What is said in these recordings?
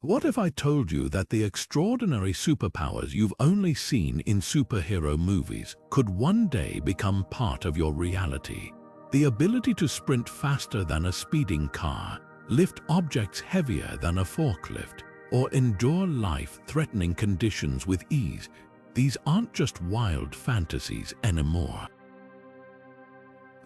What if I told you that the extraordinary superpowers you've only seen in superhero movies could one day become part of your reality? The ability to sprint faster than a speeding car, lift objects heavier than a forklift, or endure life-threatening conditions with ease. These aren't just wild fantasies anymore.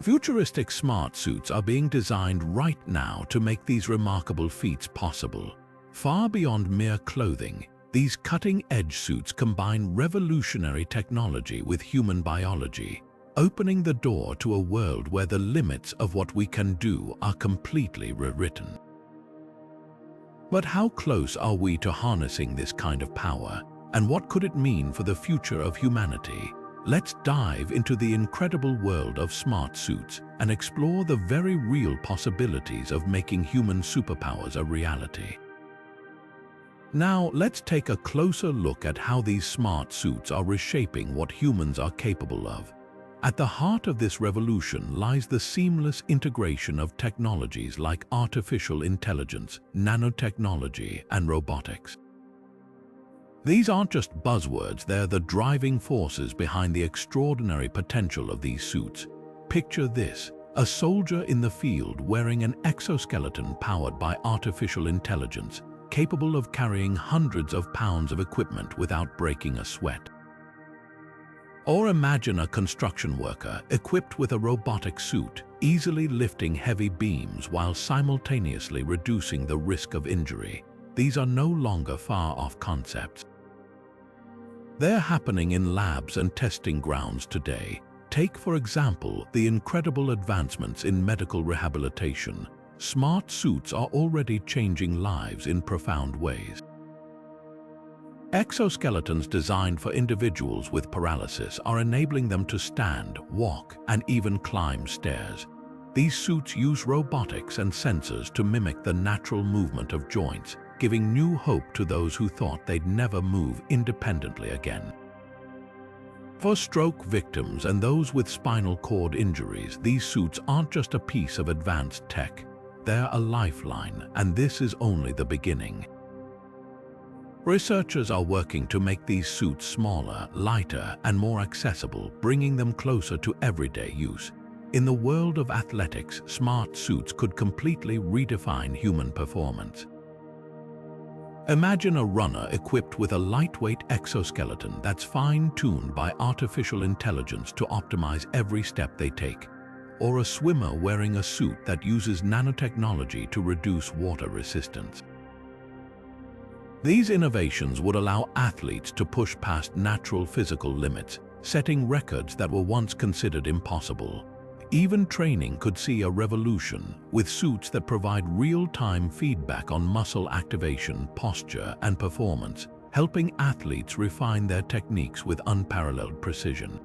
Futuristic smart suits are being designed right now to make these remarkable feats possible. Far beyond mere clothing, these cutting-edge suits combine revolutionary technology with human biology, opening the door to a world where the limits of what we can do are completely rewritten. But how close are we to harnessing this kind of power, and what could it mean for the future of humanity? Let's dive into the incredible world of smart suits and explore the very real possibilities of making human superpowers a reality. Now, let's take a closer look at how these smart suits are reshaping what humans are capable of. At the heart of this revolution lies the seamless integration of technologies like artificial intelligence, nanotechnology, and robotics. These aren't just buzzwords, they're the driving forces behind the extraordinary potential of these suits. Picture this: a soldier in the field wearing an exoskeleton powered by artificial intelligence, capable of carrying hundreds of pounds of equipment without breaking a sweat. Or imagine a construction worker equipped with a robotic suit, easily lifting heavy beams while simultaneously reducing the risk of injury. These are no longer far-off concepts. They're happening in labs and testing grounds today. Take, for example, the incredible advancements in medical rehabilitation. Smart suits are already changing lives in profound ways. Exoskeletons designed for individuals with paralysis are enabling them to stand, walk, and even climb stairs. These suits use robotics and sensors to mimic the natural movement of joints, giving new hope to those who thought they'd never move independently again. For stroke victims and those with spinal cord injuries, these suits aren't just a piece of advanced tech. They're a lifeline, and this is only the beginning. Researchers are working to make these suits smaller, lighter, and more accessible, bringing them closer to everyday use. In the world of athletics, smart suits could completely redefine human performance. Imagine a runner equipped with a lightweight exoskeleton that's fine-tuned by artificial intelligence to optimize every step they take, or a swimmer wearing a suit that uses nanotechnology to reduce water resistance. These innovations would allow athletes to push past natural physical limits, setting records that were once considered impossible. Even training could see a revolution, with suits that provide real-time feedback on muscle activation, posture, and performance, helping athletes refine their techniques with unparalleled precision.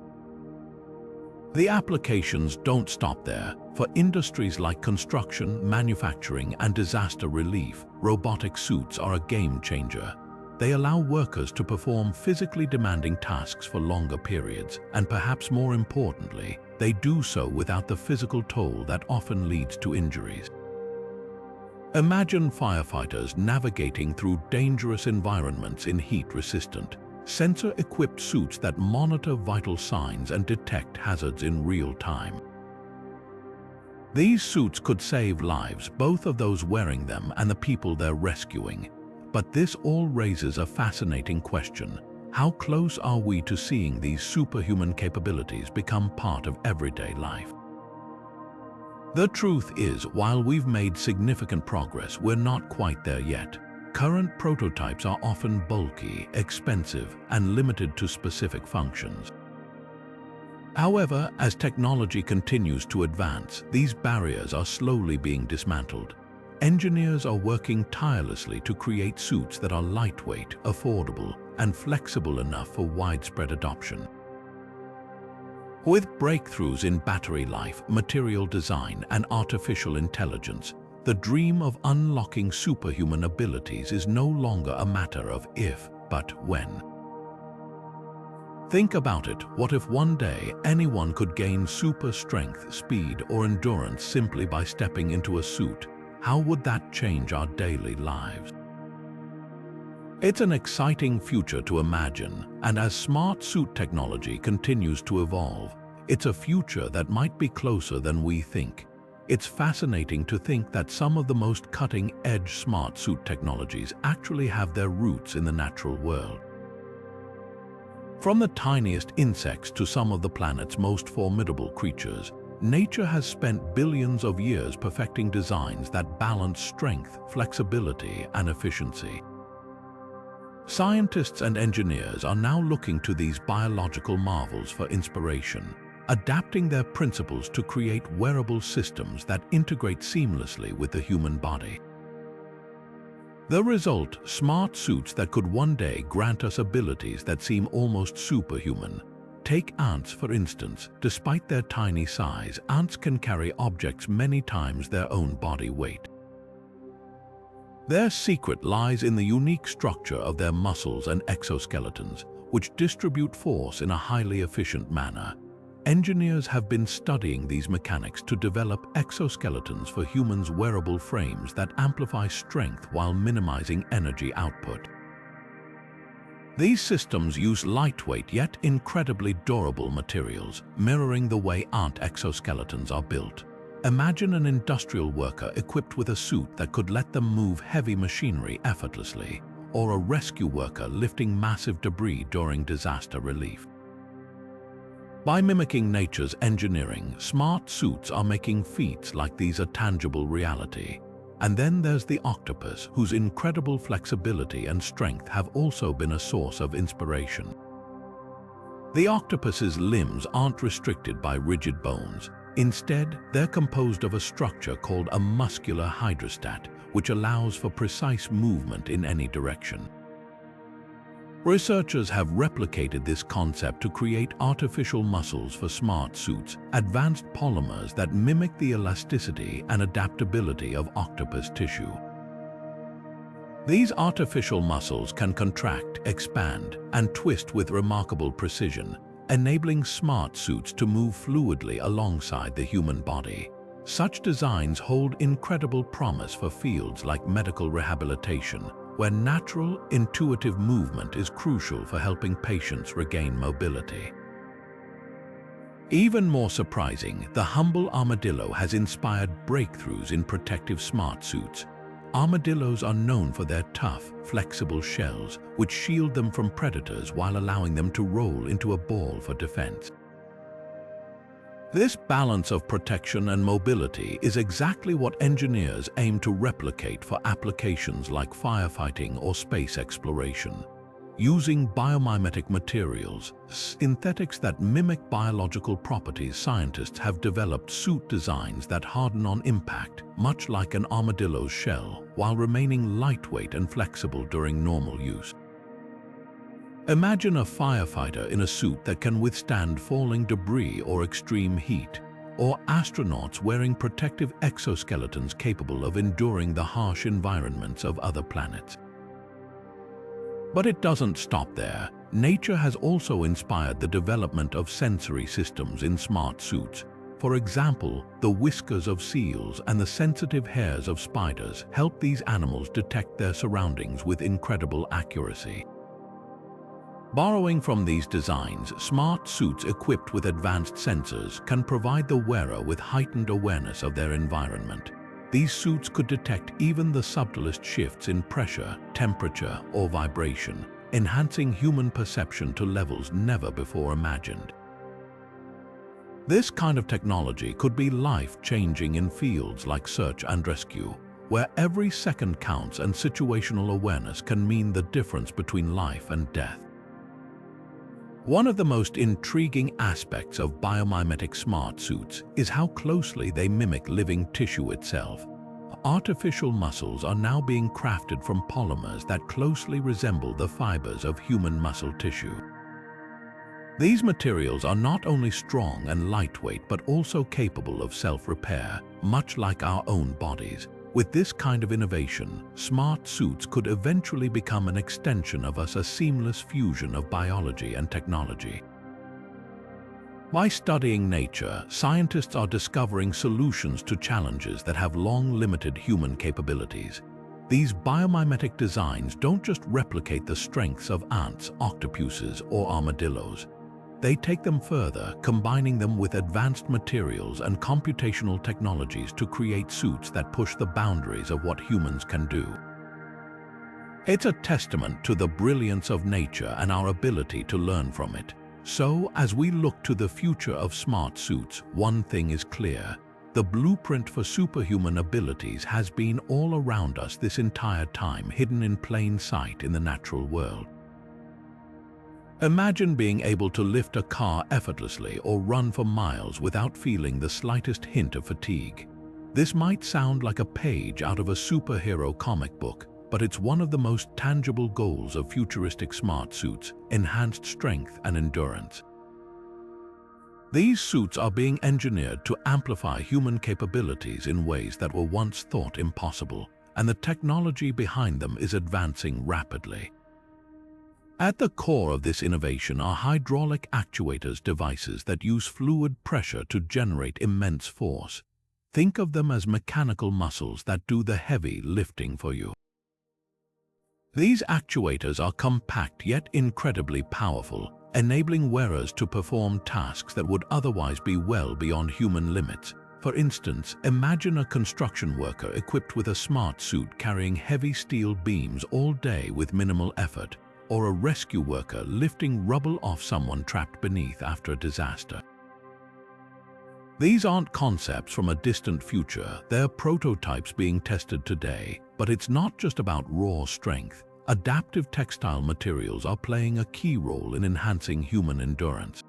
The applications don't stop there. For industries like construction, manufacturing, and disaster relief, robotic suits are a game changer. They allow workers to perform physically demanding tasks for longer periods, and perhaps more importantly, they do so without the physical toll that often leads to injuries. Imagine firefighters navigating through dangerous environments in heat-resistant, sensor-equipped suits that monitor vital signs and detect hazards in real time. These suits could save lives, both of those wearing them and the people they're rescuing. But this all raises a fascinating question. How close are we to seeing these superhuman capabilities become part of everyday life? The truth is, while we've made significant progress, we're not quite there yet. Current prototypes are often bulky, expensive, and limited to specific functions. However, as technology continues to advance, these barriers are slowly being dismantled. Engineers are working tirelessly to create suits that are lightweight, affordable, and flexible enough for widespread adoption. With breakthroughs in battery life, material design, and artificial intelligence, the dream of unlocking superhuman abilities is no longer a matter of if, but when. Think about it. What if one day anyone could gain super strength, speed, or endurance simply by stepping into a suit? How would that change our daily lives? It's an exciting future to imagine, and as smart suit technology continues to evolve, it's a future that might be closer than we think. It's fascinating to think that some of the most cutting-edge smart suit technologies actually have their roots in the natural world. From the tiniest insects to some of the planet's most formidable creatures, nature has spent billions of years perfecting designs that balance strength, flexibility, and efficiency. Scientists and engineers are now looking to these biological marvels for inspiration, adapting their principles to create wearable systems that integrate seamlessly with the human body. The result, smart suits that could one day grant us abilities that seem almost superhuman. Take ants, for instance. Despite their tiny size, ants can carry objects many times their own body weight. Their secret lies in the unique structure of their muscles and exoskeletons, which distribute force in a highly efficient manner. Engineers have been studying these mechanics to develop exoskeletons for humans' wearable frames that amplify strength while minimizing energy output. These systems use lightweight yet incredibly durable materials, mirroring the way ant exoskeletons are built. Imagine an industrial worker equipped with a suit that could let them move heavy machinery effortlessly, or a rescue worker lifting massive debris during disaster relief. By mimicking nature's engineering, smart suits are making feats like these a tangible reality. And then there's the octopus, whose incredible flexibility and strength have also been a source of inspiration. The octopus's limbs aren't restricted by rigid bones. Instead, they're composed of a structure called a muscular hydrostat, which allows for precise movement in any direction. Researchers have replicated this concept to create artificial muscles for smart suits, advanced polymers that mimic the elasticity and adaptability of octopus tissue. These artificial muscles can contract, expand, and twist with remarkable precision, enabling smart suits to move fluidly alongside the human body. Such designs hold incredible promise for fields like medical rehabilitation, where natural, intuitive movement is crucial for helping patients regain mobility. Even more surprising, the humble armadillo has inspired breakthroughs in protective smart suits. Armadillos are known for their tough, flexible shells, which shield them from predators while allowing them to roll into a ball for defense. This balance of protection and mobility is exactly what engineers aim to replicate for applications like firefighting or space exploration. Using biomimetic materials, synthetics that mimic biological properties, scientists have developed suit designs that harden on impact, much like an armadillo's shell, while remaining lightweight and flexible during normal use. Imagine a firefighter in a suit that can withstand falling debris or extreme heat, or astronauts wearing protective exoskeletons capable of enduring the harsh environments of other planets. But it doesn't stop there. Nature has also inspired the development of sensory systems in smart suits. For example, the whiskers of seals and the sensitive hairs of spiders help these animals detect their surroundings with incredible accuracy. Borrowing from these designs, smart suits equipped with advanced sensors can provide the wearer with heightened awareness of their environment. These suits could detect even the subtlest shifts in pressure, temperature, or vibration, enhancing human perception to levels never before imagined. This kind of technology could be life-changing in fields like search and rescue, where every second counts and situational awareness can mean the difference between life and death. One of the most intriguing aspects of biomimetic smart suits is how closely they mimic living tissue itself. Artificial muscles are now being crafted from polymers that closely resemble the fibers of human muscle tissue. These materials are not only strong and lightweight but also capable of self-repair, much like our own bodies. With this kind of innovation, smart suits could eventually become an extension of us, a seamless fusion of biology and technology. By studying nature, scientists are discovering solutions to challenges that have long limited human capabilities. These biomimetic designs don't just replicate the strengths of ants, octopuses, or armadillos. They take them further, combining them with advanced materials and computational technologies to create suits that push the boundaries of what humans can do. It's a testament to the brilliance of nature and our ability to learn from it. So, as we look to the future of smart suits, one thing is clear. The blueprint for superhuman abilities has been all around us this entire time, hidden in plain sight in the natural world. Imagine being able to lift a car effortlessly or run for miles without feeling the slightest hint of fatigue. This might sound like a page out of a superhero comic book, but it's one of the most tangible goals of futuristic smart suits: enhanced strength and endurance. These suits are being engineered to amplify human capabilities in ways that were once thought impossible, and the technology behind them is advancing rapidly. At the core of this innovation are hydraulic actuators, devices that use fluid pressure to generate immense force. Think of them as mechanical muscles that do the heavy lifting for you. These actuators are compact yet incredibly powerful, enabling wearers to perform tasks that would otherwise be well beyond human limits. For instance, imagine a construction worker equipped with a smart suit carrying heavy steel beams all day with minimal effort, or a rescue worker lifting rubble off someone trapped beneath after a disaster. These aren't concepts from a distant future, they're prototypes being tested today. But it's not just about raw strength. Adaptive textile materials are playing a key role in enhancing human endurance.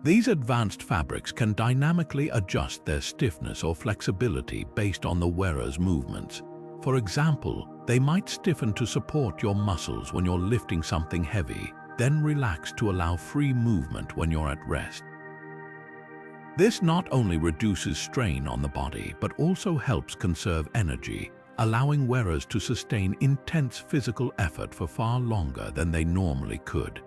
These advanced fabrics can dynamically adjust their stiffness or flexibility based on the wearer's movements. For example, they might stiffen to support your muscles when you're lifting something heavy, then relax to allow free movement when you're at rest. This not only reduces strain on the body, but also helps conserve energy, allowing wearers to sustain intense physical effort for far longer than they normally could.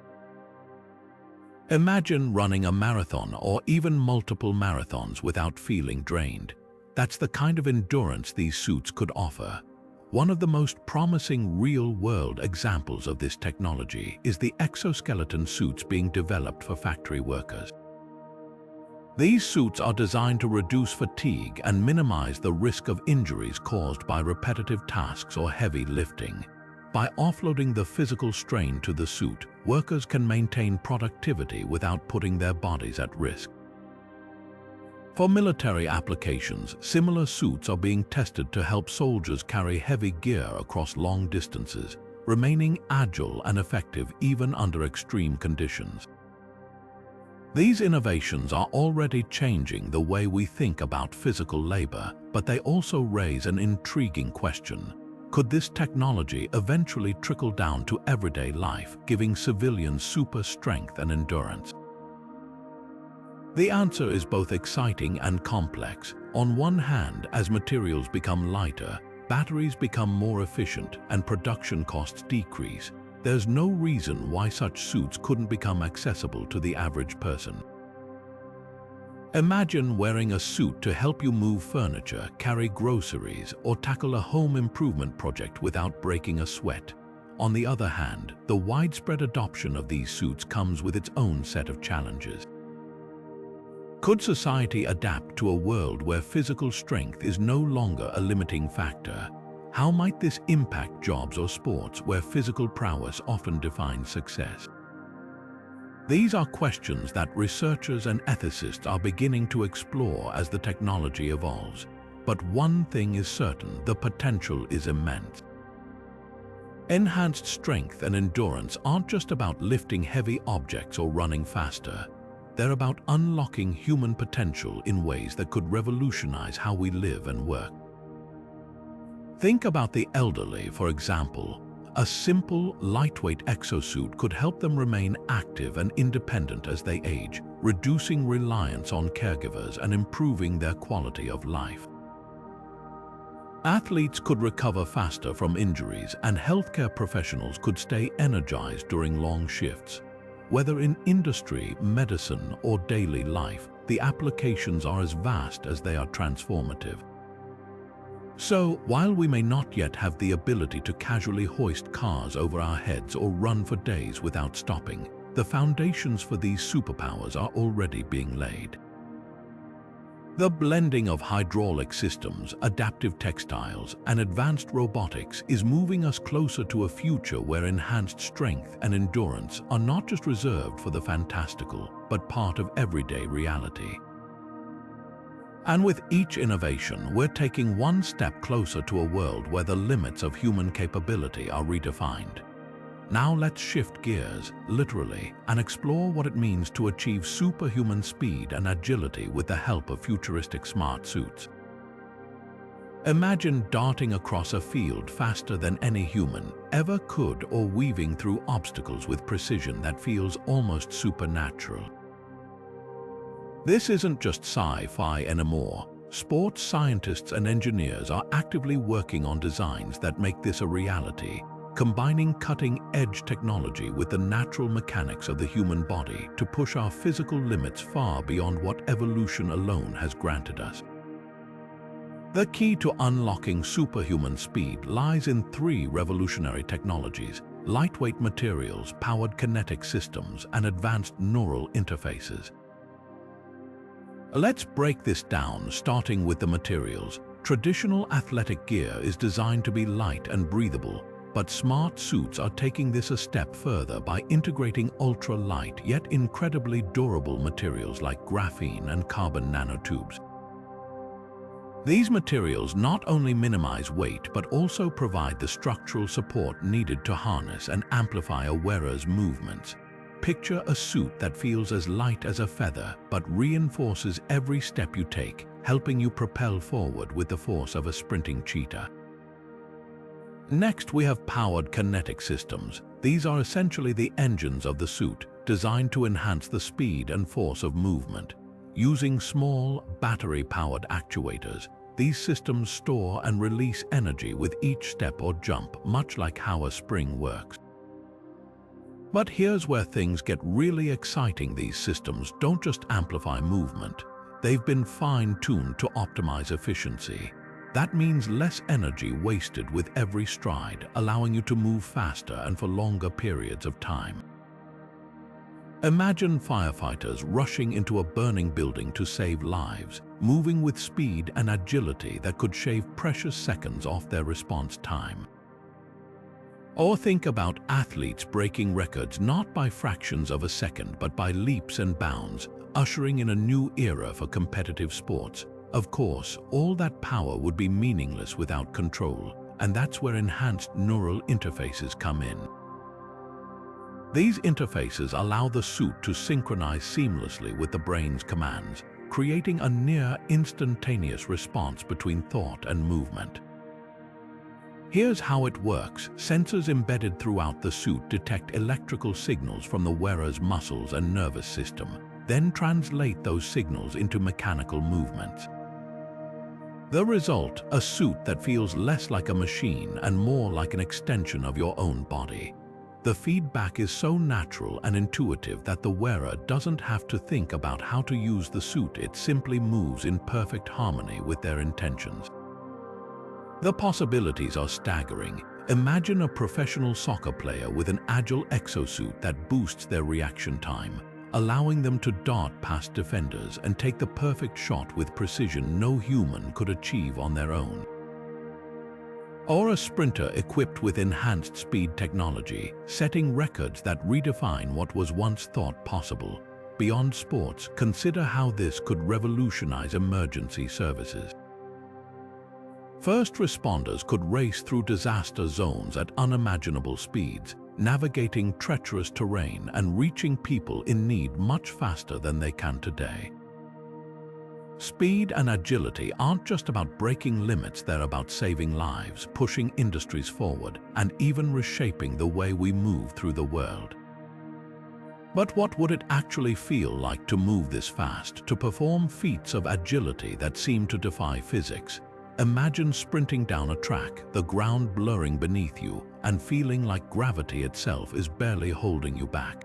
Imagine running a marathon or even multiple marathons without feeling drained. That's the kind of endurance these suits could offer. One of the most promising real-world examples of this technology is the exoskeleton suits being developed for factory workers. These suits are designed to reduce fatigue and minimize the risk of injuries caused by repetitive tasks or heavy lifting. By offloading the physical strain to the suit, workers can maintain productivity without putting their bodies at risk. For military applications, similar suits are being tested to help soldiers carry heavy gear across long distances, remaining agile and effective even under extreme conditions. These innovations are already changing the way we think about physical labor, but they also raise an intriguing question. Could this technology eventually trickle down to everyday life, giving civilians super strength and endurance? The answer is both exciting and complex. On one hand, as materials become lighter, batteries become more efficient, and production costs decrease, there's no reason why such suits couldn't become accessible to the average person. Imagine wearing a suit to help you move furniture, carry groceries, or tackle a home improvement project without breaking a sweat. On the other hand, the widespread adoption of these suits comes with its own set of challenges. Could society adapt to a world where physical strength is no longer a limiting factor? How might this impact jobs or sports where physical prowess often defines success? These are questions that researchers and ethicists are beginning to explore as the technology evolves. But one thing is certain: the potential is immense. Enhanced strength and endurance aren't just about lifting heavy objects or running faster. They're about unlocking human potential in ways that could revolutionize how we live and work. Think about the elderly, for example. A simple, lightweight exosuit could help them remain active and independent as they age, reducing reliance on caregivers and improving their quality of life. Athletes could recover faster from injuries, and healthcare professionals could stay energized during long shifts. Whether in industry, medicine, or daily life, the applications are as vast as they are transformative. So, while we may not yet have the ability to casually hoist cars over our heads or run for days without stopping, the foundations for these superpowers are already being laid. The blending of hydraulic systems, adaptive textiles, and advanced robotics is moving us closer to a future where enhanced strength and endurance are not just reserved for the fantastical, but part of everyday reality. And with each innovation, we're taking one step closer to a world where the limits of human capability are redefined. Now let's shift gears, literally, and explore what it means to achieve superhuman speed and agility with the help of futuristic smart suits. Imagine darting across a field faster than any human ever could, or weaving through obstacles with precision that feels almost supernatural. This isn't just sci-fi anymore. Sports scientists and engineers are actively working on designs that make this a reality, combining cutting-edge technology with the natural mechanics of the human body to push our physical limits far beyond what evolution alone has granted us. The key to unlocking superhuman speed lies in three revolutionary technologies: lightweight materials, powered kinetic systems, and advanced neural interfaces. Let's break this down, starting with the materials. Traditional athletic gear is designed to be light and breathable, but smart suits are taking this a step further by integrating ultra-light yet incredibly durable materials like graphene and carbon nanotubes. These materials not only minimize weight but also provide the structural support needed to harness and amplify a wearer's movements. Picture a suit that feels as light as a feather but reinforces every step you take, helping you propel forward with the force of a sprinting cheetah. Next, we have powered kinetic systems. These are essentially the engines of the suit, designed to enhance the speed and force of movement. Using small, battery-powered actuators, these systems store and release energy with each step or jump, much like how a spring works. But here's where things get really exciting. These systems don't just amplify movement. They've been fine-tuned to optimize efficiency. That means less energy wasted with every stride, allowing you to move faster and for longer periods of time. Imagine firefighters rushing into a burning building to save lives, moving with speed and agility that could shave precious seconds off their response time. Or think about athletes breaking records not by fractions of a second but by leaps and bounds, ushering in a new era for competitive sports. Of course, all that power would be meaningless without control, and that's where enhanced neural interfaces come in. These interfaces allow the suit to synchronize seamlessly with the brain's commands, creating a near-instantaneous response between thought and movement. Here's how it works. Sensors embedded throughout the suit detect electrical signals from the wearer's muscles and nervous system, then translate those signals into mechanical movements. The result, a suit that feels less like a machine and more like an extension of your own body. The feedback is so natural and intuitive that the wearer doesn't have to think about how to use the suit. It simply moves in perfect harmony with their intentions. The possibilities are staggering. Imagine a professional soccer player with an agile exosuit that boosts their reaction time, allowing them to dart past defenders and take the perfect shot with precision no human could achieve on their own. Or a sprinter equipped with enhanced speed technology, setting records that redefine what was once thought possible. Beyond sports, consider how this could revolutionize emergency services. First responders could race through disaster zones at unimaginable speeds, navigating treacherous terrain and reaching people in need much faster than they can today. Speed and agility aren't just about breaking limits, they're about saving lives, pushing industries forward, and even reshaping the way we move through the world. But what would it actually feel like to move this fast, to perform feats of agility that seem to defy physics? Imagine sprinting down a track, the ground blurring beneath you, and feeling like gravity itself is barely holding you back.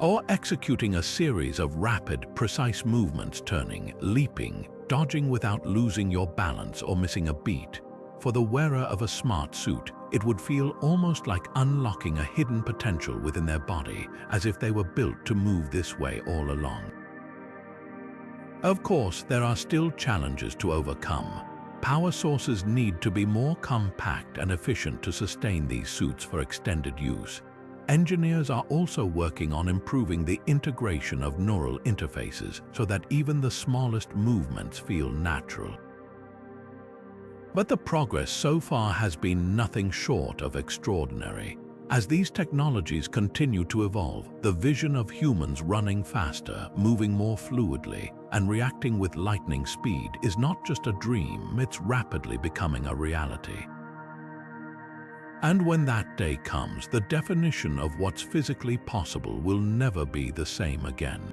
or executing a series of rapid, precise movements, turning, leaping, dodging without losing your balance or missing a beat. For the wearer of a smart suit, it would feel almost like unlocking a hidden potential within their body, as if they were built to move this way all along. Of course, there are still challenges to overcome. Power sources need to be more compact and efficient to sustain these suits for extended use. Engineers are also working on improving the integration of neural interfaces so that even the smallest movements feel natural. But the progress so far has been nothing short of extraordinary. As these technologies continue to evolve, the vision of humans running faster, moving more fluidly, and reacting with lightning speed is not just a dream, it's rapidly becoming a reality. And when that day comes, the definition of what's physically possible will never be the same again.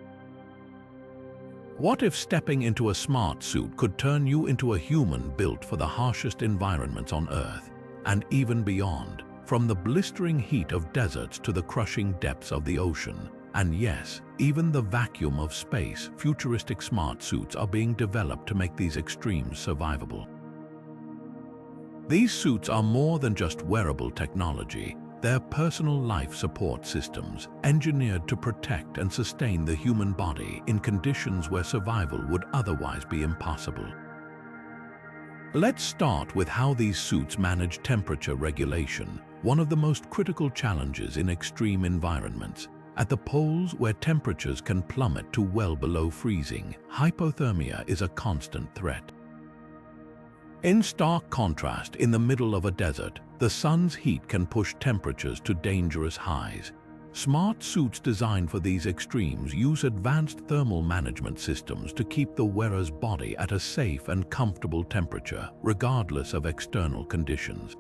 What if stepping into a smart suit could turn you into a human built for the harshest environments on Earth, and even beyond, from the blistering heat of deserts to the crushing depths of the ocean, and yes, even the vacuum of space? Futuristic smart suits are being developed to make these extremes survivable. These suits are more than just wearable technology. They're personal life support systems, engineered to protect and sustain the human body in conditions where survival would otherwise be impossible. Let's start with how these suits manage temperature regulation, one of the most critical challenges in extreme environments. At the poles, where temperatures can plummet to well below freezing, hypothermia is a constant threat. In stark contrast, in the middle of a desert, the sun's heat can push temperatures to dangerous highs. Smart suits designed for these extremes use advanced thermal management systems to keep the wearer's body at a safe and comfortable temperature, regardless of external conditions.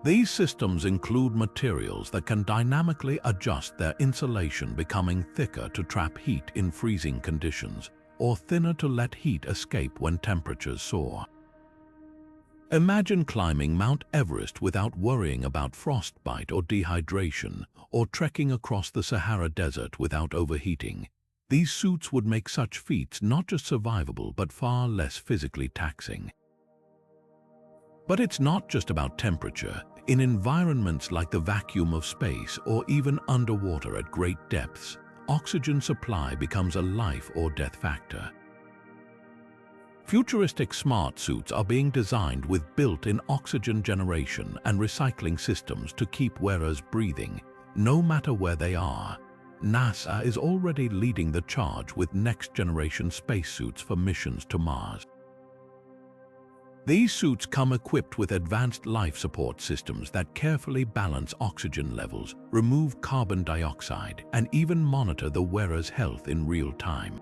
These systems include materials that can dynamically adjust their insulation, becoming thicker to trap heat in freezing conditions, or thinner to let heat escape when temperatures soar. Imagine climbing Mount Everest without worrying about frostbite or dehydration, or trekking across the Sahara Desert without overheating. These suits would make such feats not just survivable but far less physically taxing. But it's not just about temperature. In environments like the vacuum of space or even underwater at great depths, oxygen supply becomes a life or death factor. Futuristic smart suits are being designed with built-in oxygen generation and recycling systems to keep wearers breathing, no matter where they are. NASA is already leading the charge with next-generation spacesuits for missions to Mars. These suits come equipped with advanced life support systems that carefully balance oxygen levels, remove carbon dioxide, and even monitor the wearer's health in real time.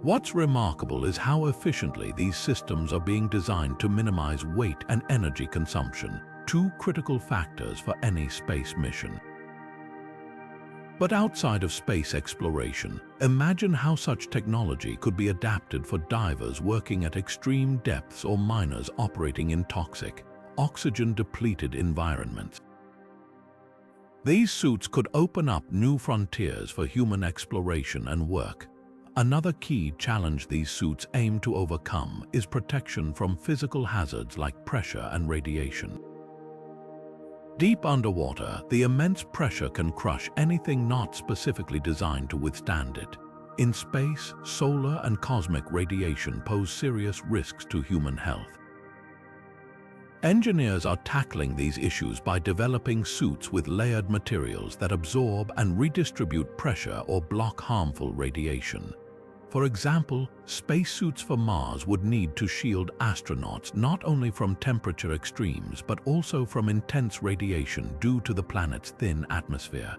What's remarkable is how efficiently these systems are being designed to minimize weight and energy consumption, two critical factors for any space mission. But outside of space exploration, imagine how such technology could be adapted for divers working at extreme depths or miners operating in toxic, oxygen-depleted environments. These suits could open up new frontiers for human exploration and work. Another key challenge these suits aim to overcome is protection from physical hazards like pressure and radiation. Deep underwater, the immense pressure can crush anything not specifically designed to withstand it. In space, solar and cosmic radiation pose serious risks to human health. Engineers are tackling these issues by developing suits with layered materials that absorb and redistribute pressure or block harmful radiation. For example, spacesuits for Mars would need to shield astronauts not only from temperature extremes but also from intense radiation due to the planet's thin atmosphere.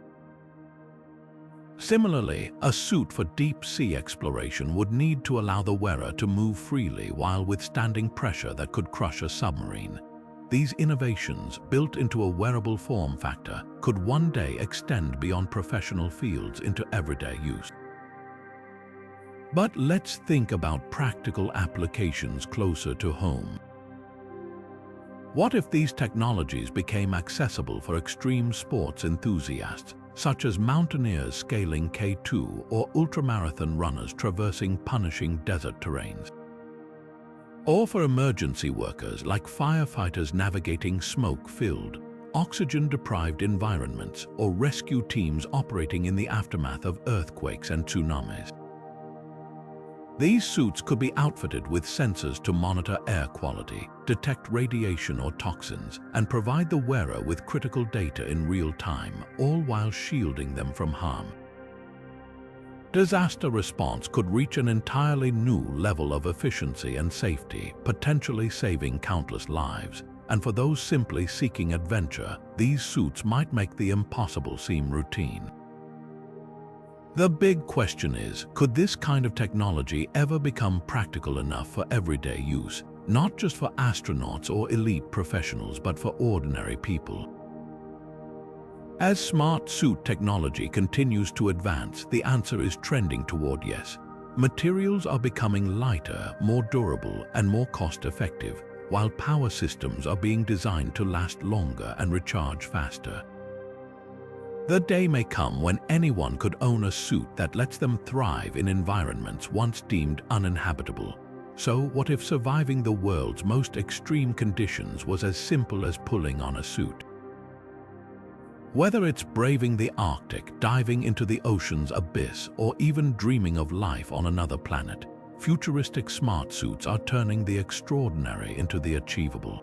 Similarly, a suit for deep-sea exploration would need to allow the wearer to move freely while withstanding pressure that could crush a submarine. These innovations, built into a wearable form factor, could one day extend beyond professional fields into everyday use. But let's think about practical applications closer to home. What if these technologies became accessible for extreme sports enthusiasts, such as mountaineers scaling K2 or ultramarathon runners traversing punishing desert terrains. Or for emergency workers like firefighters navigating smoke-filled, oxygen-deprived environments or rescue teams operating in the aftermath of earthquakes and tsunamis. These suits could be outfitted with sensors to monitor air quality, detect radiation or toxins, and provide the wearer with critical data in real time, all while shielding them from harm. Disaster response could reach an entirely new level of efficiency and safety, potentially saving countless lives. And for those simply seeking adventure, these suits might make the impossible seem routine. The big question is, could this kind of technology ever become practical enough for everyday use, not just for astronauts or elite professionals, but for ordinary people? As smart suit technology continues to advance, the answer is trending toward yes. Materials are becoming lighter, more durable, and more cost-effective, while power systems are being designed to last longer and recharge faster. The day may come when anyone could own a suit that lets them thrive in environments once deemed uninhabitable. So what if surviving the world's most extreme conditions was as simple as pulling on a suit? Whether it's braving the Arctic, diving into the ocean's abyss, or even dreaming of life on another planet, futuristic smart suits are turning the extraordinary into the achievable.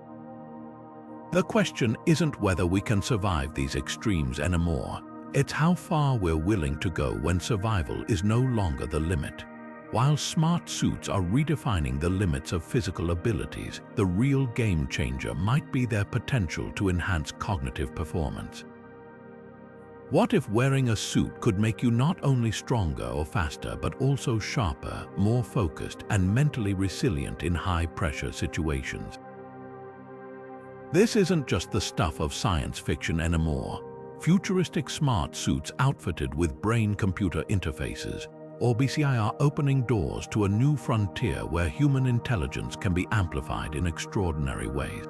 The question isn't whether we can survive these extremes anymore. It's how far we're willing to go when survival is no longer the limit. While smart suits are redefining the limits of physical abilities, the real game changer might be their potential to enhance cognitive performance. What if wearing a suit could make you not only stronger or faster, but also sharper, more focused, and mentally resilient in high-pressure situations? This isn't just the stuff of science fiction anymore. Futuristic smart suits outfitted with brain-computer interfaces, or BCI, are opening doors to a new frontier where human intelligence can be amplified in extraordinary ways.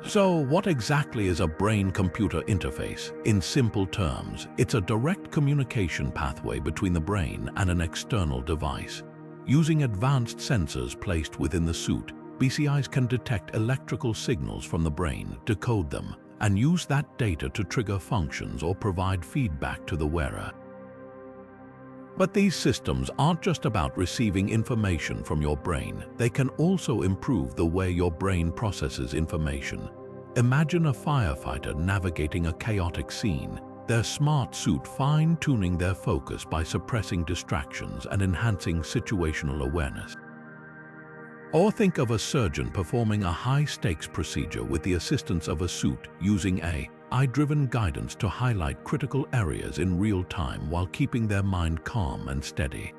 So, what exactly is a brain-computer interface? In simple terms, it's a direct communication pathway between the brain and an external device. Using advanced sensors placed within the suit, BCIs can detect electrical signals from the brain, decode them, and use that data to trigger functions or provide feedback to the wearer. But these systems aren't just about receiving information from your brain. They can also improve the way your brain processes information. Imagine a firefighter navigating a chaotic scene, their smart suit fine-tuning their focus by suppressing distractions and enhancing situational awareness. Or think of a surgeon performing a high-stakes procedure with the assistance of a suit, using AI-driven guidance to highlight critical areas in real time while keeping their mind calm and steady.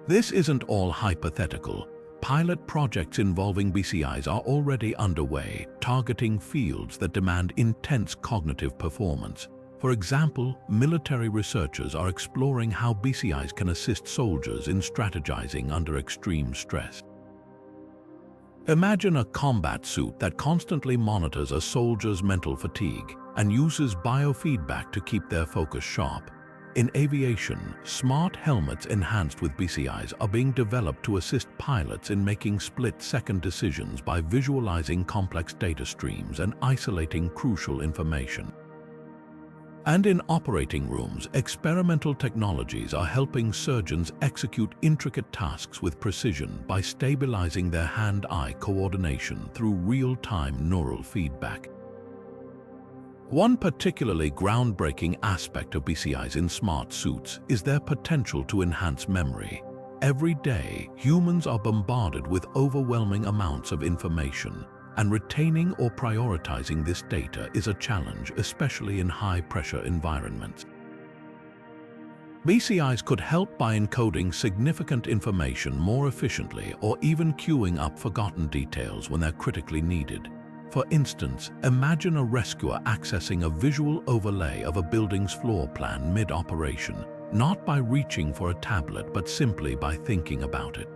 This isn't all hypothetical. Pilot projects involving BCIs are already underway, targeting fields that demand intense cognitive performance. For example, military researchers are exploring how BCIs can assist soldiers in strategizing under extreme stress. Imagine a combat suit that constantly monitors a soldier's mental fatigue and uses biofeedback to keep their focus sharp. In aviation, smart helmets enhanced with BCIs are being developed to assist pilots in making split-second decisions by visualizing complex data streams and isolating crucial information. And in operating rooms, experimental technologies are helping surgeons execute intricate tasks with precision by stabilizing their hand-eye coordination through real-time neural feedback. One particularly groundbreaking aspect of BCIs in smart suits is their potential to enhance memory. Every day, humans are bombarded with overwhelming amounts of information, and retaining or prioritizing this data is a challenge, especially in high-pressure environments. BCIs could help by encoding significant information more efficiently or even queuing up forgotten details when they're critically needed. For instance, imagine a rescuer accessing a visual overlay of a building's floor plan mid-operation, not by reaching for a tablet but simply by thinking about it.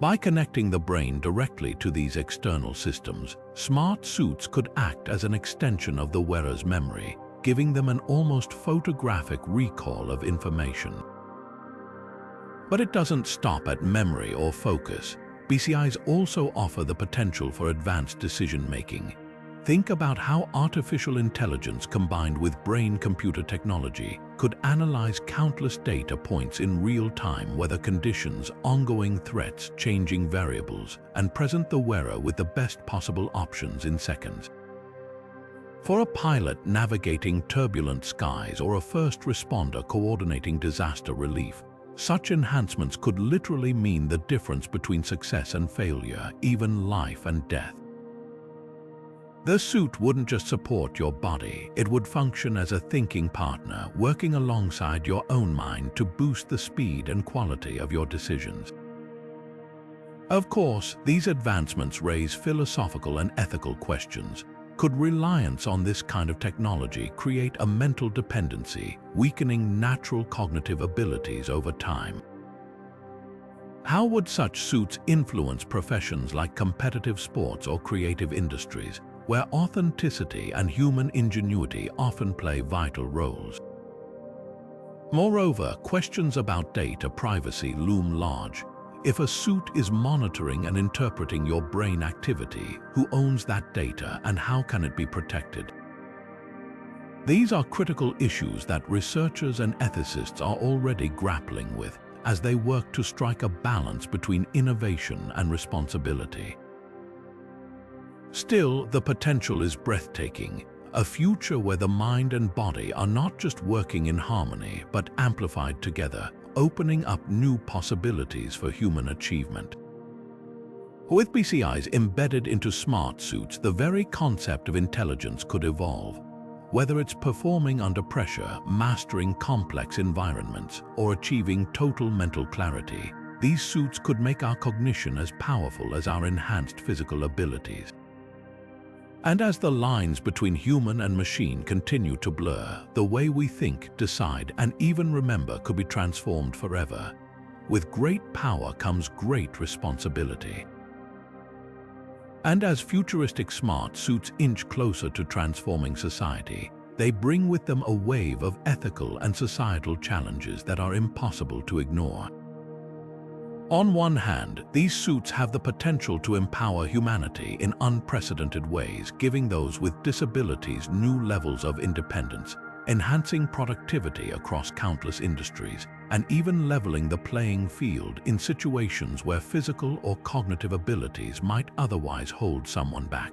By connecting the brain directly to these external systems, smart suits could act as an extension of the wearer's memory, giving them an almost photographic recall of information. But it doesn't stop at memory or focus. BCIs also offer the potential for advanced decision-making. Think about how artificial intelligence combined with brain-computer technology could analyze countless data points in real time, weather conditions, ongoing threats, changing variables, and present the wearer with the best possible options in seconds. For a pilot navigating turbulent skies or a first responder coordinating disaster relief, such enhancements could literally mean the difference between success and failure, even life and death. The suit wouldn't just support your body, it would function as a thinking partner, working alongside your own mind to boost the speed and quality of your decisions. Of course, these advancements raise philosophical and ethical questions. Could reliance on this kind of technology create a mental dependency, weakening natural cognitive abilities over time? How would such suits influence professions like competitive sports or creative industries, where authenticity and human ingenuity often play vital roles? Moreover, questions about data privacy loom large. If a suit is monitoring and interpreting your brain activity, who owns that data and how can it be protected? These are critical issues that researchers and ethicists are already grappling with as they work to strike a balance between innovation and responsibility. Still, the potential is breathtaking, a future where the mind and body are not just working in harmony but amplified together, opening up new possibilities for human achievement. With BCIs embedded into smart suits, the very concept of intelligence could evolve. Whether it's performing under pressure, mastering complex environments, or achieving total mental clarity, these suits could make our cognition as powerful as our enhanced physical abilities. And as the lines between human and machine continue to blur, the way we think, decide, and even remember could be transformed forever. With great power comes great responsibility. And as futuristic smart suits inch closer to transforming society, they bring with them a wave of ethical and societal challenges that are impossible to ignore. On one hand, these suits have the potential to empower humanity in unprecedented ways, giving those with disabilities new levels of independence, enhancing productivity across countless industries, and even leveling the playing field in situations where physical or cognitive abilities might otherwise hold someone back.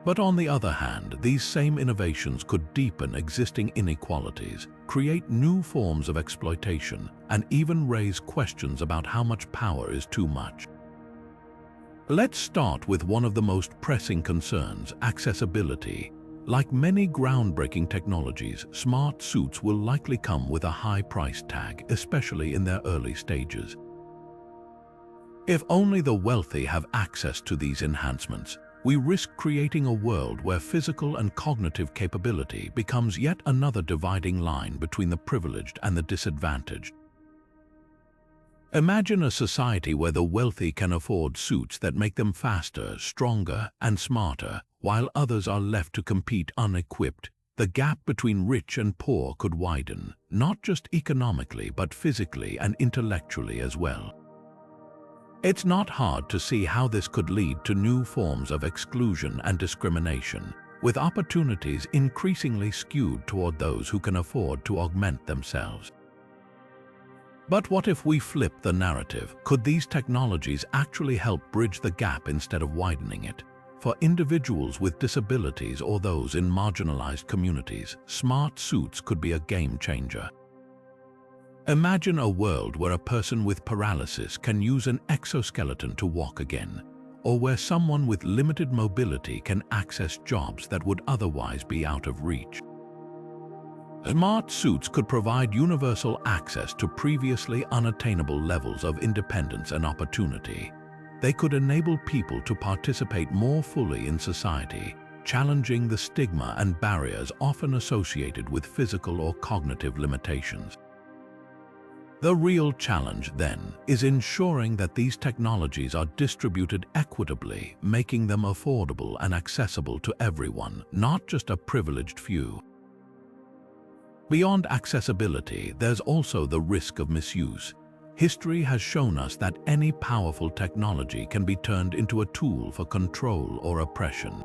But on the other hand, these same innovations could deepen existing inequalities, create new forms of exploitation, and even raise questions about how much power is too much. Let's start with one of the most pressing concerns: accessibility. Like many groundbreaking technologies, smart suits will likely come with a high price tag, especially in their early stages. If only the wealthy have access to these enhancements, we risk creating a world where physical and cognitive capability becomes yet another dividing line between the privileged and the disadvantaged. Imagine a society where the wealthy can afford suits that make them faster, stronger, and smarter, while others are left to compete unequipped. The gap between rich and poor could widen, not just economically but physically and intellectually as well. It's not hard to see how this could lead to new forms of exclusion and discrimination, with opportunities increasingly skewed toward those who can afford to augment themselves. But what if we flip the narrative? Could these technologies actually help bridge the gap instead of widening it? For individuals with disabilities or those in marginalized communities, smart suits could be a game changer. Imagine a world where a person with paralysis can use an exoskeleton to walk again, or where someone with limited mobility can access jobs that would otherwise be out of reach. Smart suits could provide universal access to previously unattainable levels of independence and opportunity. They could enable people to participate more fully in society, challenging the stigma and barriers often associated with physical or cognitive limitations. The real challenge, then, is ensuring that these technologies are distributed equitably, making them affordable and accessible to everyone, not just a privileged few. Beyond accessibility, there's also the risk of misuse. History has shown us that any powerful technology can be turned into a tool for control or oppression.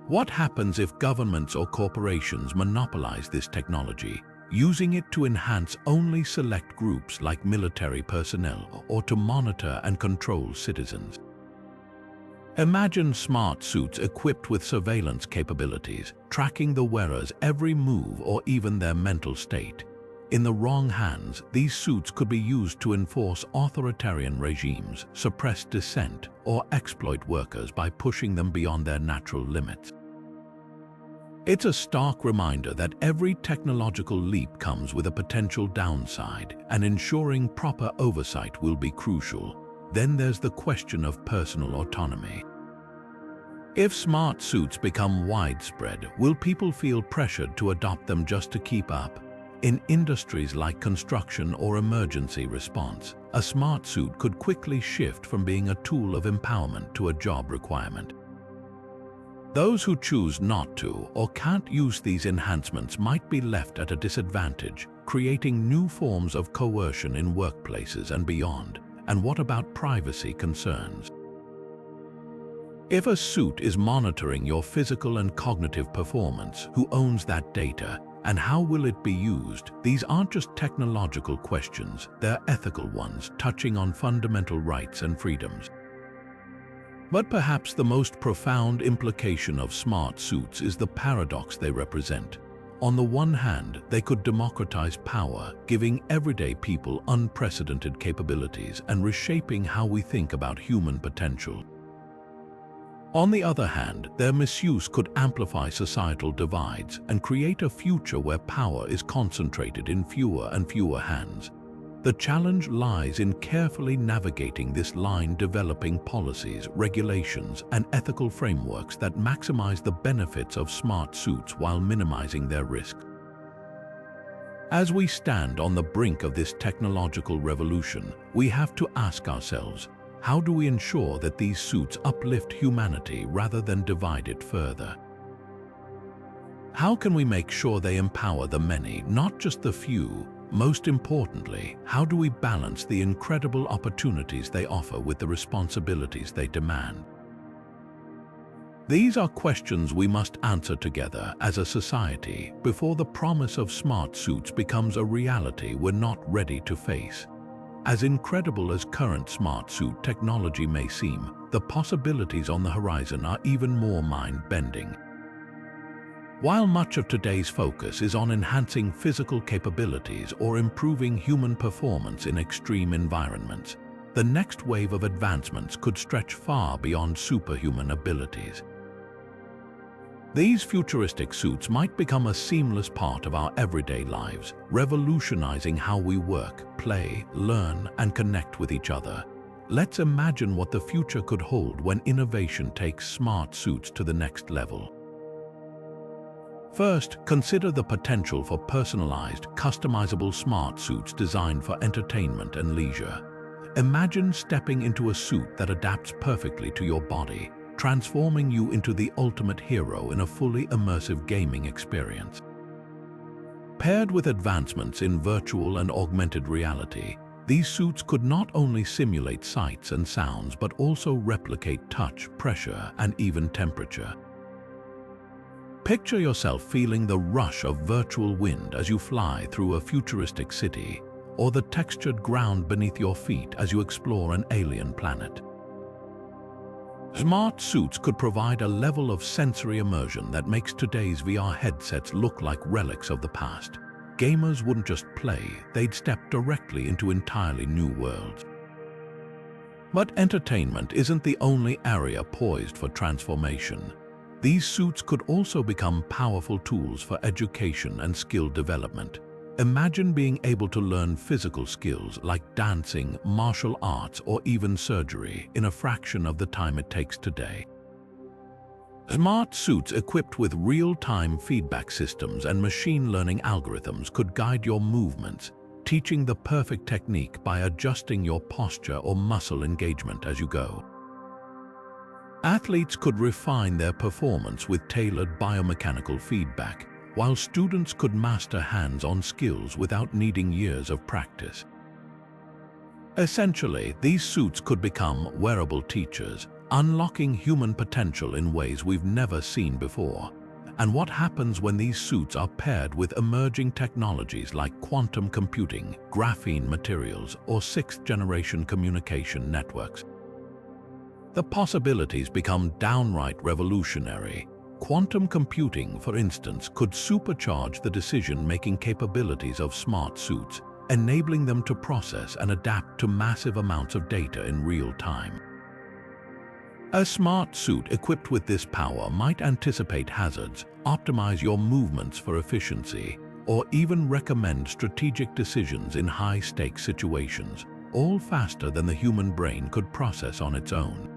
What happens if governments or corporations monopolize this technology, using it to enhance only select groups like military personnel or to monitor and control citizens? Imagine smart suits equipped with surveillance capabilities, tracking the wearer's every move or even their mental state. In the wrong hands, these suits could be used to enforce authoritarian regimes, suppress dissent, or exploit workers by pushing them beyond their natural limits. It's a stark reminder that every technological leap comes with a potential downside, and ensuring proper oversight will be crucial. Then there's the question of personal autonomy. If smart suits become widespread, will people feel pressured to adopt them just to keep up? In industries like construction or emergency response, a smart suit could quickly shift from being a tool of empowerment to a job requirement. Those who choose not to or can't use these enhancements might be left at a disadvantage, creating new forms of coercion in workplaces and beyond. And what about privacy concerns? If a suit is monitoring your physical and cognitive performance, who owns that data, and how will it be used? These aren't just technological questions, they're ethical ones, touching on fundamental rights and freedoms. But perhaps the most profound implication of smart suits is the paradox they represent. On the one hand, they could democratize power, giving everyday people unprecedented capabilities and reshaping how we think about human potential. On the other hand, their misuse could amplify societal divides and create a future where power is concentrated in fewer and fewer hands. The challenge lies in carefully navigating this line, developing policies, regulations, and ethical frameworks that maximize the benefits of smart suits while minimizing their risks. As we stand on the brink of this technological revolution, we have to ask ourselves, how do we ensure that these suits uplift humanity rather than divide it further? How can we make sure they empower the many, not just the few? Most importantly, how do we balance the incredible opportunities they offer with the responsibilities they demand? These are questions we must answer together as a society before the promise of smart suits becomes a reality we're not ready to face. As incredible as current smart suit technology may seem, the possibilities on the horizon are even more mind-bending. While much of today's focus is on enhancing physical capabilities or improving human performance in extreme environments, the next wave of advancements could stretch far beyond superhuman abilities. These futuristic suits might become a seamless part of our everyday lives, revolutionizing how we work, play, learn, and connect with each other. Let's imagine what the future could hold when innovation takes smart suits to the next level. First, consider the potential for personalized, customizable smart suits designed for entertainment and leisure. Imagine stepping into a suit that adapts perfectly to your body, transforming you into the ultimate hero in a fully immersive gaming experience. Paired with advancements in virtual and augmented reality, these suits could not only simulate sights and sounds but also replicate touch, pressure, and even temperature. Picture yourself feeling the rush of virtual wind as you fly through a futuristic city, or the textured ground beneath your feet as you explore an alien planet. Smart suits could provide a level of sensory immersion that makes today's VR headsets look like relics of the past. Gamers wouldn't just play, they'd step directly into entirely new worlds. But entertainment isn't the only area poised for transformation. These suits could also become powerful tools for education and skill development. Imagine being able to learn physical skills like dancing, martial arts, or even surgery in a fraction of the time it takes today. Smart suits equipped with real-time feedback systems and machine learning algorithms could guide your movements, teaching the perfect technique by adjusting your posture or muscle engagement as you go. Athletes could refine their performance with tailored biomechanical feedback, while students could master hands-on skills without needing years of practice. Essentially, these suits could become wearable teachers, unlocking human potential in ways we've never seen before. And what happens when these suits are paired with emerging technologies like quantum computing, graphene materials, or sixth-generation communication networks? The possibilities become downright revolutionary. Quantum computing, for instance, could supercharge the decision-making capabilities of smart suits, enabling them to process and adapt to massive amounts of data in real time. A smart suit equipped with this power might anticipate hazards, optimize your movements for efficiency, or even recommend strategic decisions in high-stakes situations, all faster than the human brain could process on its own.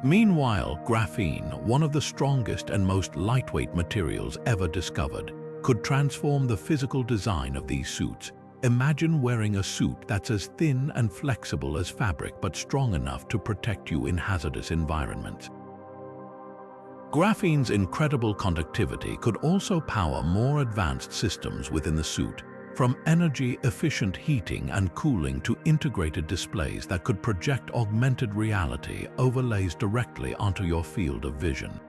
Meanwhile, graphene, one of the strongest and most lightweight materials ever discovered, could transform the physical design of these suits. Imagine wearing a suit that's as thin and flexible as fabric but strong enough to protect you in hazardous environments. Graphene's incredible conductivity could also power more advanced systems within the suit, from energy-efficient heating and cooling to integrated displays that could project augmented reality overlays directly onto your field of vision.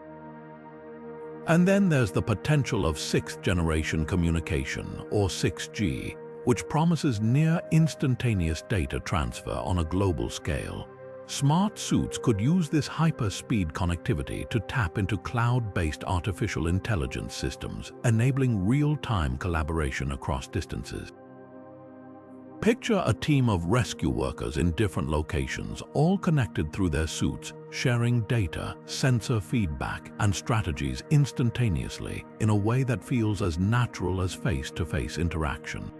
And then there's the potential of sixth-generation communication, or 6G, which promises near-instantaneous data transfer on a global scale. Smart suits could use this hyper-speed connectivity to tap into cloud-based artificial intelligence systems, enabling real-time collaboration across distances. Picture a team of rescue workers in different locations, all connected through their suits, sharing data, sensor feedback, and strategies instantaneously in a way that feels as natural as face-to-face interaction.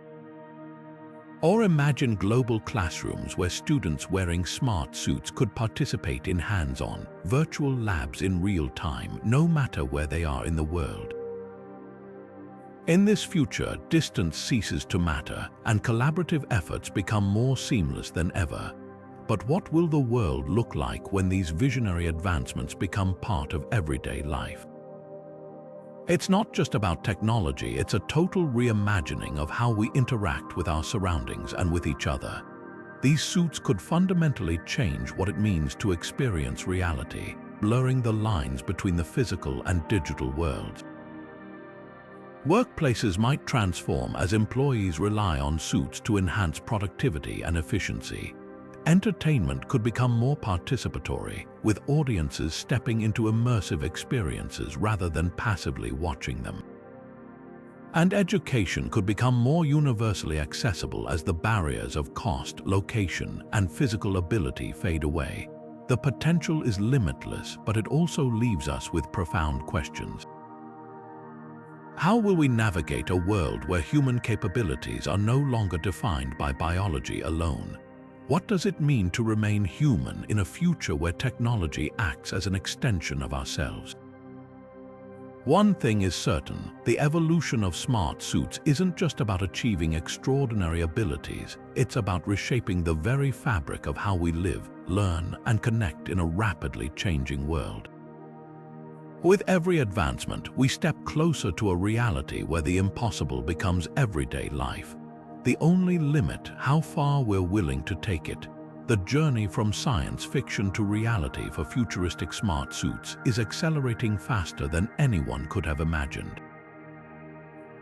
Or imagine global classrooms where students wearing smart suits could participate in hands-on, virtual labs in real time, no matter where they are in the world. In this future, distance ceases to matter, and collaborative efforts become more seamless than ever. But what will the world look like when these visionary advancements become part of everyday life? It's not just about technology, it's a total reimagining of how we interact with our surroundings and with each other. These suits could fundamentally change what it means to experience reality, blurring the lines between the physical and digital worlds. Workplaces might transform as employees rely on suits to enhance productivity and efficiency. Entertainment could become more participatory, with audiences stepping into immersive experiences rather than passively watching them. And education could become more universally accessible as the barriers of cost, location, and physical ability fade away. The potential is limitless, but it also leaves us with profound questions. How will we navigate a world where human capabilities are no longer defined by biology alone? What does it mean to remain human in a future where technology acts as an extension of ourselves? One thing is certain, the evolution of smart suits isn't just about achieving extraordinary abilities, it's about reshaping the very fabric of how we live, learn, and connect in a rapidly changing world. With every advancement, we step closer to a reality where the impossible becomes everyday life. The only limit, how far we're willing to take it. The journey from science fiction to reality for futuristic smart suits is accelerating faster than anyone could have imagined.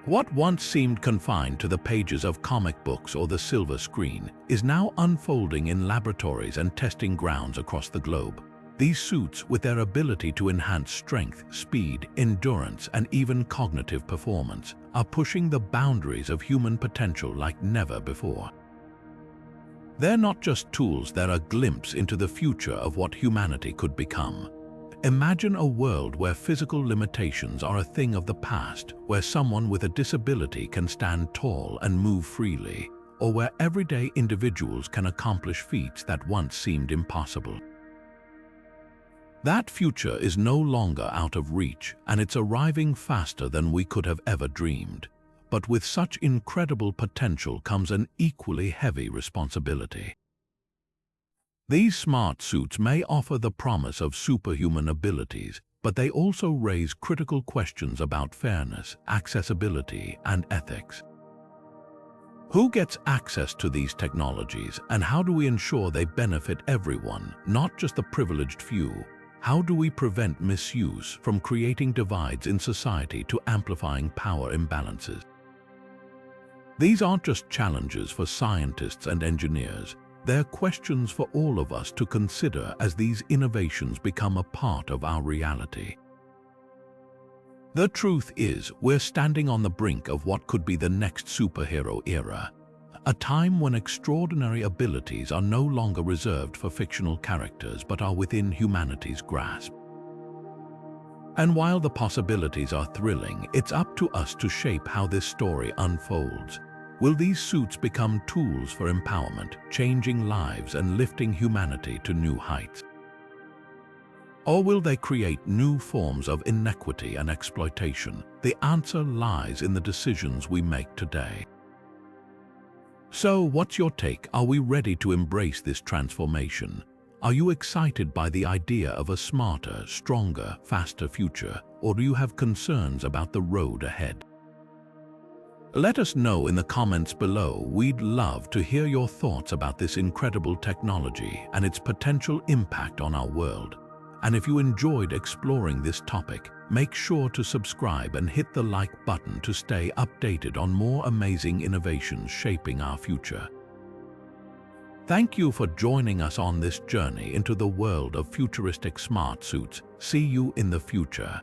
What once seemed confined to the pages of comic books or the silver screen is now unfolding in laboratories and testing grounds across the globe. These suits, with their ability to enhance strength, speed, endurance, and even cognitive performance, are pushing the boundaries of human potential like never before. They're not just tools, they're a glimpse into the future of what humanity could become. Imagine a world where physical limitations are a thing of the past, where someone with a disability can stand tall and move freely, or where everyday individuals can accomplish feats that once seemed impossible. That future is no longer out of reach, and it's arriving faster than we could have ever dreamed. but with such incredible potential comes an equally heavy responsibility. These smart suits may offer the promise of superhuman abilities, but they also raise critical questions about fairness, accessibility, and ethics. Who gets access to these technologies, and how do we ensure they benefit everyone, not just the privileged few? How do we prevent misuse from creating divides in society to amplifying power imbalances? These aren't just challenges for scientists and engineers. They're questions for all of us to consider as these innovations become a part of our reality. The truth is, we're standing on the brink of what could be the next superhero era, a time when extraordinary abilities are no longer reserved for fictional characters but are within humanity's grasp. And while the possibilities are thrilling, it's up to us to shape how this story unfolds. Will these suits become tools for empowerment, changing lives and lifting humanity to new heights? Or will they create new forms of inequity and exploitation? The answer lies in the decisions we make today. So, what's your take? Are we ready to embrace this transformation? Are you excited by the idea of a smarter, stronger, faster future, or do you have concerns about the road ahead? Let us know in the comments below. We'd love to hear your thoughts about this incredible technology and its potential impact on our world. And if you enjoyed exploring this topic, make sure to subscribe and hit the like button to stay updated on more amazing innovations shaping our future. Thank you for joining us on this journey into the world of futuristic smart suits. See you in the future.